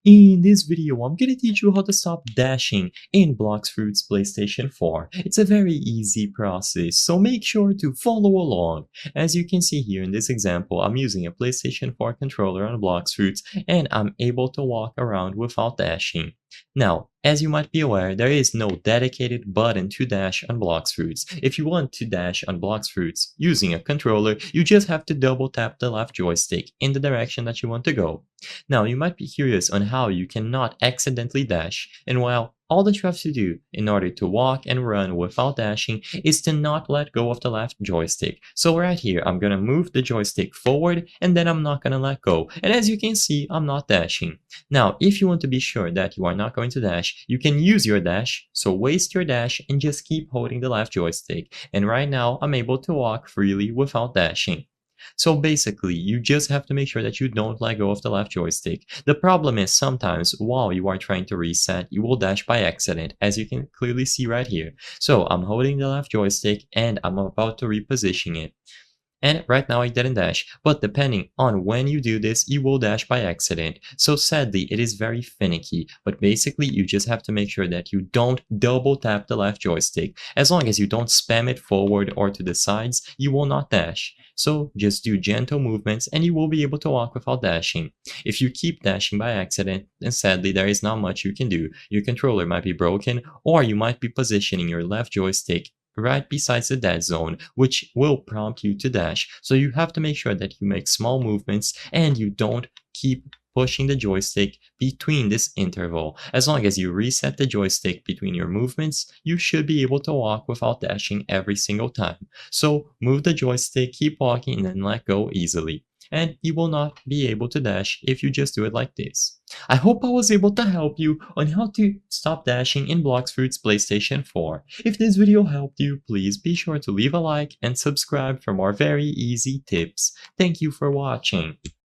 In this video, I'm gonna teach you how to stop dashing in Blox PlayStation 4. It's a very easy process, so make sure to follow along. As you can see here in this example, I'm using a PlayStation 4 controller on Blox and I'm able to walk around without dashing. Now, as you might be aware, there is no dedicated button to dash on Blox. If you want to dash on Blox using a controller, you just have to double tap the left joystick in the direction that you want to go. Now, you might be curious on how you cannot accidentally dash, and while all that you have to do in order to walk and run without dashing is to not let go of the left joystick. So right here, I'm gonna move the joystick forward and then I'm not gonna let go. And as you can see, I'm not dashing. Now, if you want to be sure that you are not going to dash, you can use your dash. So waste your dash and just keep holding the left joystick. And right now, I'm able to walk freely without dashing. So basically, you just have to make sure that you don't let go of the left joystick. The problem is sometimes while you are trying to reset, you will dash by accident, as you can clearly see right here. So I'm holding the left joystick and I'm about to reposition it. And right now I didn't dash, but depending on when you do this, you will dash by accident. So sadly, it is very finicky, but basically you just have to make sure that you don't double tap the left joystick. As long as you don't spam it forward or to the sides, you will not dash. So just do gentle movements and you will be able to walk without dashing. If you keep dashing by accident, then sadly there is not much you can do. Your controller might be broken, or you might be positioning your left joystick right besides the dead zone, which will prompt you to dash. So you have to make sure that you make small movements and you don't keep pushing the joystick between this interval. As long as you reset the joystick between your movements, you should be able to walk without dashing every single time. So move the joystick, keep walking, and then let go easily. And you will not be able to dash if you just do it like this. I hope I was able to help you on how to stop dashing in Blox PlayStation 4. If this video helped you, please be sure to leave a like and subscribe for more very easy tips. Thank you for watching.